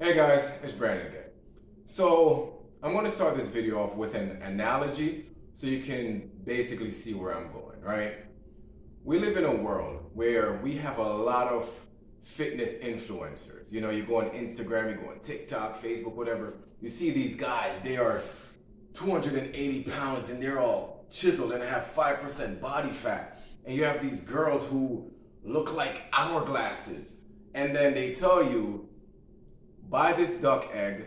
Hey guys, it's Brandon again. So I'm going to start this video off with an analogy so you can basically see where I'm going, right? We live in a world where we have a lot of fitness influencers. You know, you go on Instagram, you go on TikTok, Facebook, whatever. You see these guys, they are 280 pounds and they're all chiseled and have 5% body fat. And you have these girls who look like hourglasses. And then they tell you, buy this duck egg,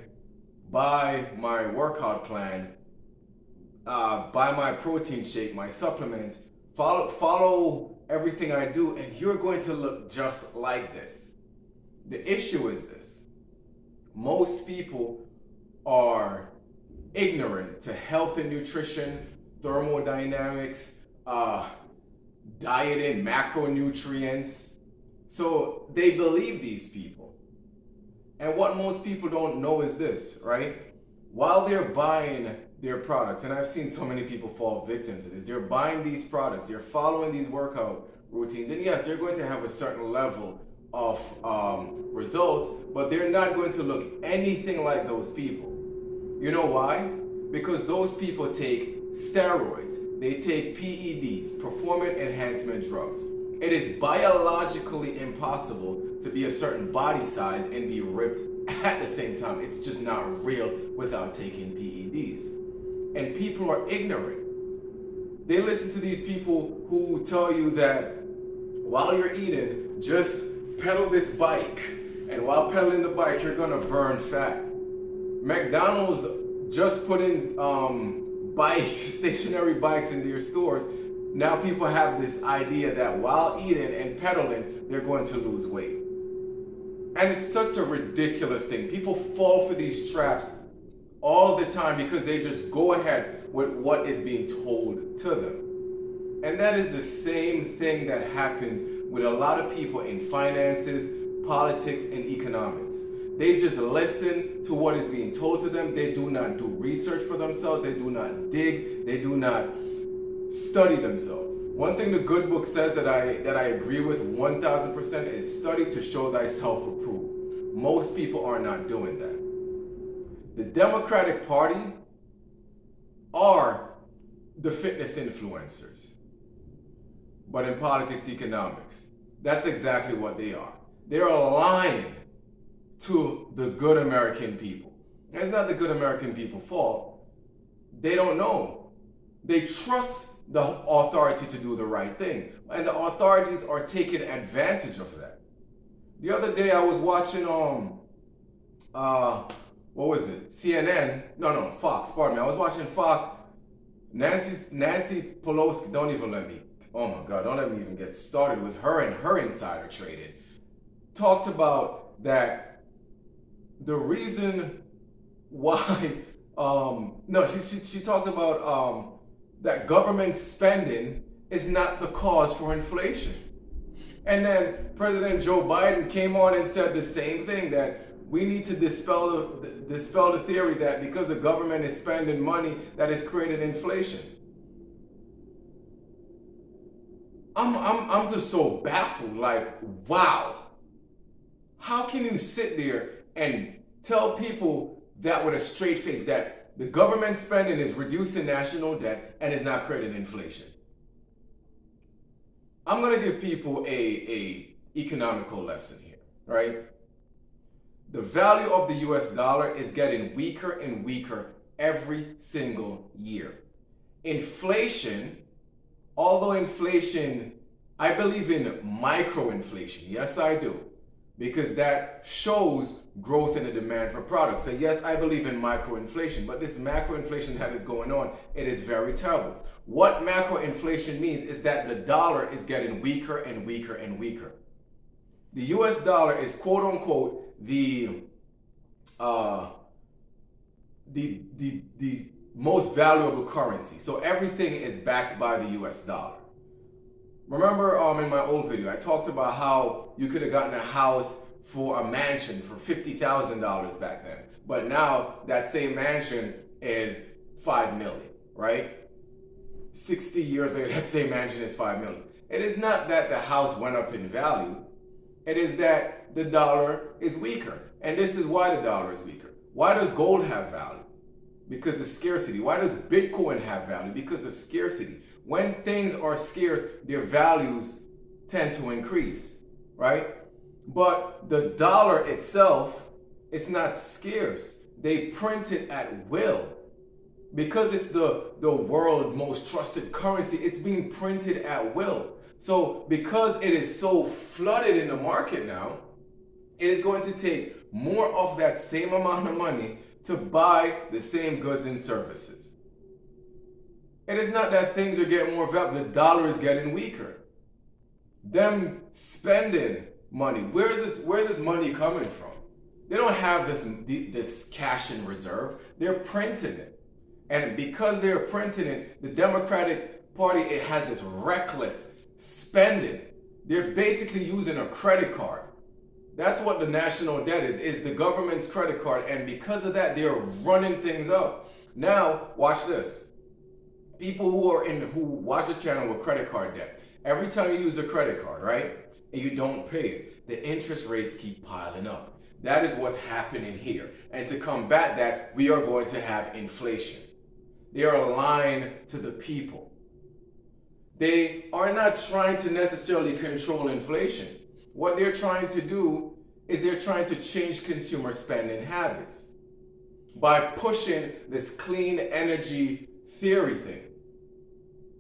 buy my workout plan, buy my protein shake, my supplements, follow everything I do, and you're going to look just like this. The issue is this. Most people are ignorant to health and nutrition, thermodynamics, diet and macronutrients. So they believe these people. And what most people don't know is this, right? While they're buying their products, and I've seen so many people fall victim to this, they're buying these products, they're following these workout routines, and yes, they're going to have a certain level of results, but they're not going to look anything like those people. You know why? Because those people take steroids, they take PEDs, performance enhancement drugs. It is biologically impossible to be a certain body size and be ripped at the same time. It's just not real without taking PEDs. And people are ignorant. They listen to these people who tell you that while you're eating, just pedal this bike. And while pedaling the bike, you're gonna burn fat. McDonald's just put in bikes, stationary bikes in their stores. Now people have this idea that while eating and pedaling, they're going to lose weight. And it's such a ridiculous thing. People fall for these traps all the time because they just go ahead with what is being told to them. And that is the same thing that happens with a lot of people in finances, politics, and economics. They just listen to what is being told to them. They do not do research for themselves. They do not dig. They do not study themselves. One thing the good book says that I agree with 1000% is study to show thyself approved. Most people are not doing that. The Democratic Party are the fitness influencers. But in politics, economics, that's exactly what they are. They're lying to the good American people. And it's not the good American people's fault. They don't know. They trust the authority to do the right thing. And the authorities are taking advantage of that. The other day I was watching, what was it? CNN? No, Fox, pardon me. I was watching Fox. Nancy Pelosi, don't even let me, oh my God, don't let me even get started with her and her insider trading. Talked about that the reason why, she talked about, that government spending is not the cause for inflation. And then President Joe Biden came on and said the same thing, that we need to dispel the theory that because the government is spending money that is creating inflation. I'm just so baffled, like, wow. How can you sit there and tell people that with a straight face that the government spending is reducing national debt and is not creating inflation? I'm gonna give people a economical lesson here, right? The value of the US dollar is getting weaker and weaker every single year. Inflation, although inflation, I believe in microinflation. Yes, I do. Because that shows growth in the demand for products. So yes, I believe in microinflation, but this macroinflation that is going on, it is very terrible. What macroinflation means is that the dollar is getting weaker and weaker and weaker. The US dollar is quote unquote the most valuable currency. So everything is backed by the US dollar. Remember in my old video, I talked about how you could have gotten a house for a mansion for $50,000 back then. But now that same mansion is $5 million, right? 60 years later, that same mansion is $5 million. It is not that the house went up in value. It is that the dollar is weaker. And this is why the dollar is weaker. Why does gold have value? Because of scarcity. Why does Bitcoin have value? Because of scarcity. When things are scarce, their values tend to increase, right? But the dollar itself is not scarce. They print it at will. Because it's the world's most trusted currency, it's being printed at will. So because it is so flooded in the market now, it is going to take more of that same amount of money to buy the same goods and services. It is not that things are getting more valuable, the dollar is getting weaker. Them spending money, where's this money coming from? They don't have this cash in reserve, they're printing it. And because they're printing it, the Democratic Party, it has this reckless spending. They're basically using a credit card. That's what the national debt is the government's credit card. And because of that, they're running things up. Now, watch this. People who watch this channel with credit card debts, every time you use a credit card, right, and you don't pay it, the interest rates keep piling up. That is what's happening here. And to combat that, we are going to have inflation. They are lying to the people. They are not trying to necessarily control inflation. What they're trying to do is they're trying to change consumer spending habits by pushing this clean energy theory thing.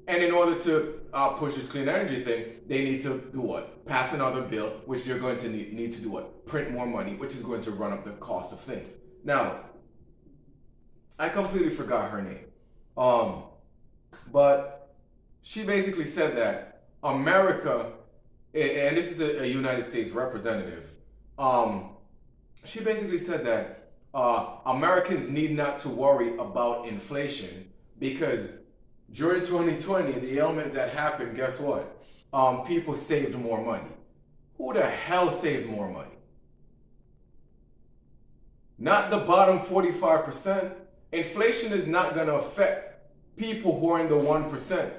And in order to push this clean energy thing, they need to do what? Pass another bill, which they're going to need to do what? Print more money, which is going to run up the cost of things. Now, I completely forgot her name. But she basically said that America, and this is a United States representative, she basically said that Americans need not to worry about inflation because during 2020, the ailment that happened, guess what? People saved more money. Who the hell saved more money? Not the bottom 45%. Inflation is not going to affect people who are in the 1%.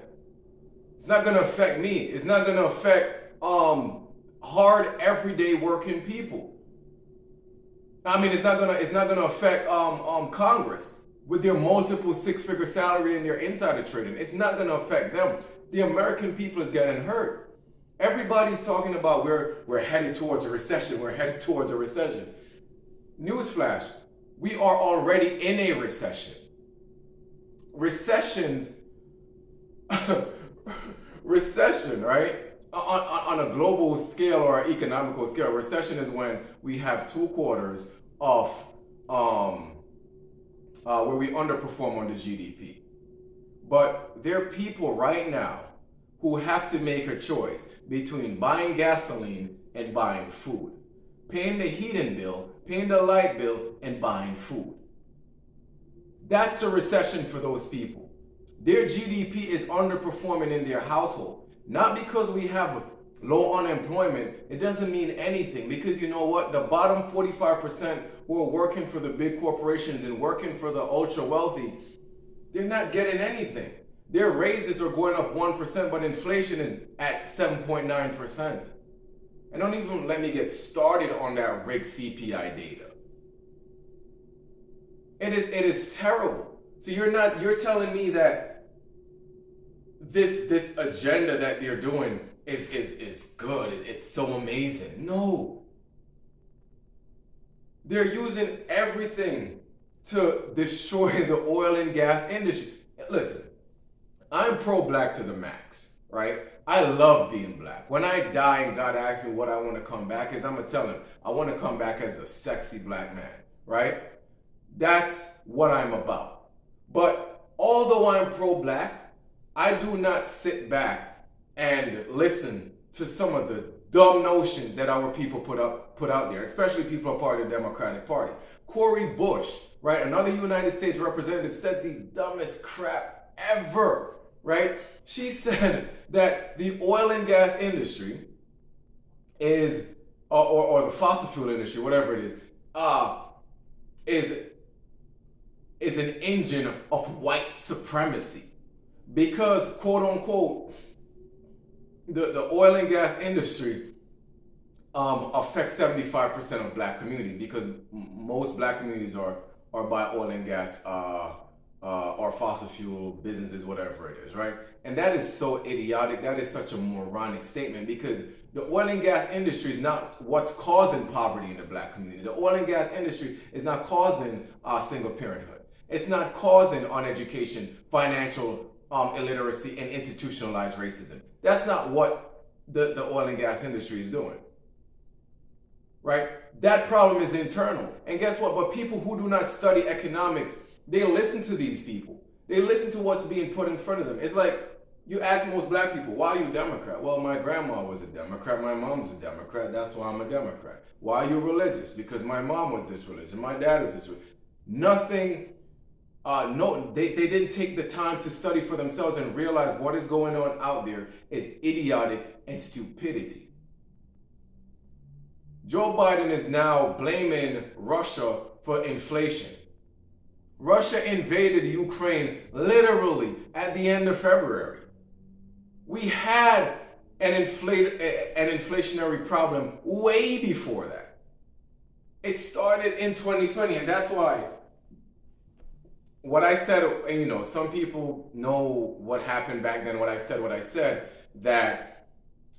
It's not going to affect me. It's not going to affect hard everyday working people. I mean, it's not gonna affect Congress with their multiple six-figure salary and their insider trading. It's not gonna affect them. The American people is getting hurt. Everybody's talking about we're headed towards a recession. We're headed towards a recession. Newsflash: we are already in a recession. Recession, right? On a global scale or an economical scale, recession is when we have 2 quarters of where we underperform on the GDP. But there are people right now who have to make a choice between buying gasoline and buying food, paying the heating bill, paying the light bill, and buying food. That's a recession for those people. Their GDP is underperforming in their household. Not because we have low unemployment, it doesn't mean anything. Because you know what? The bottom 45% who are working for the big corporations and working for the ultra wealthy, they're not getting anything. Their raises are going up 1%, but inflation is at 7.9%. And don't even let me get started on that rigged CPI data. It is terrible. So you're telling me that this agenda that they're doing is good. It's so amazing. No. They're using everything to destroy the oil and gas industry. Listen, I'm pro-black to the max, right? I love being black. When I die and God asks me what I want to come back as, I'm going to tell him, I want to come back as a sexy black man, right? That's what I'm about. But although I'm pro-black, I do not sit back and listen to some of the dumb notions that our people put out there, especially people who are part of the Democratic Party. Cori Bush, right, another United States representative, said the dumbest crap ever, right? She said that the oil and gas industry is, or the fossil fuel industry, whatever it is an engine of white supremacy. Because, quote unquote, the oil and gas industry affects 75% of black communities, because most black communities are by oil and gas or fossil fuel businesses, whatever it is, right? And that is so idiotic. That is such a moronic statement, because the oil and gas industry is not what's causing poverty in the black community. The oil and gas industry is not causing single parenthood. It's not causing uneducation, financial illiteracy, and institutionalized racism. That's not what the oil and gas industry is doing. Right? That problem is internal. And guess what? But people who do not study economics, they listen to these people. They listen to what's being put in front of them. It's like, you ask most black people, why are you a Democrat? Well, my grandma was a Democrat. My mom's a Democrat. That's why I'm a Democrat. Why are you religious? Because my mom was this religion. My dad is this religion. Nothing, they didn't take the time to study for themselves and realize what is going on out there is idiotic and stupidity. Joe Biden is now blaming Russia for inflation. Russia invaded Ukraine literally at the end of February. We had an inflationary problem way before that. It started in 2020, and that's why what I said, some people know what happened back then, what I said, that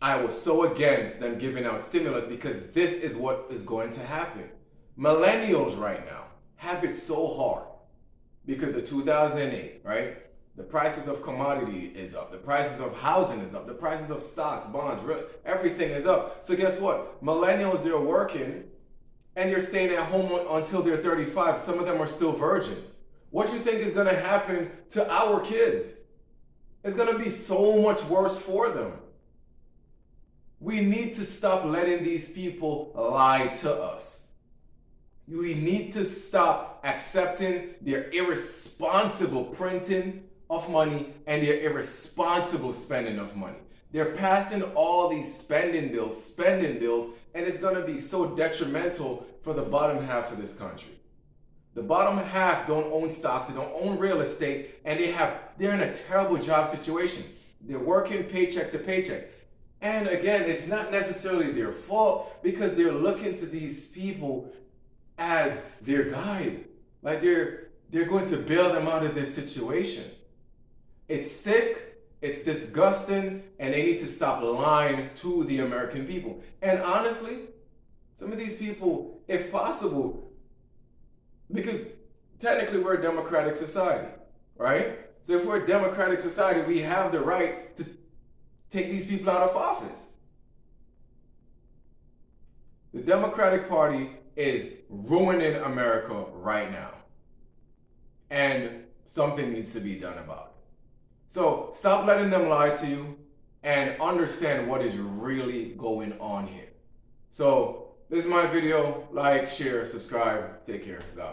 I was so against them giving out stimulus, because this is what is going to happen. Millennials right now have it so hard because of 2008, right? The prices of commodity is up. The prices of housing is up. The prices of stocks, bonds, everything is up. So guess what? Millennials, they're working and they're staying at home until they're 35. Some of them are still virgins. What do you think is going to happen to our kids? It's going to be so much worse for them. We need to stop letting these people lie to us. We need to stop accepting their irresponsible printing of money and their irresponsible spending of money. They're passing all these spending bills, and it's going to be so detrimental for the bottom half of this country. The bottom half don't own stocks, they don't own real estate, and they're in a terrible job situation. They're working paycheck to paycheck. And again, it's not necessarily their fault, because they're looking to these people as their guide. Like they're going to bail them out of this situation. It's sick, it's disgusting, and they need to stop lying to the American people. And honestly, some of these people, if possible, because technically we're a democratic society, right? So if we're a democratic society, we have the right to take these people out of office. The Democratic Party is ruining America right now. And something needs to be done about it. So stop letting them lie to you and understand what is really going on here. So this is my video. Like, share, subscribe. Take care. God bless.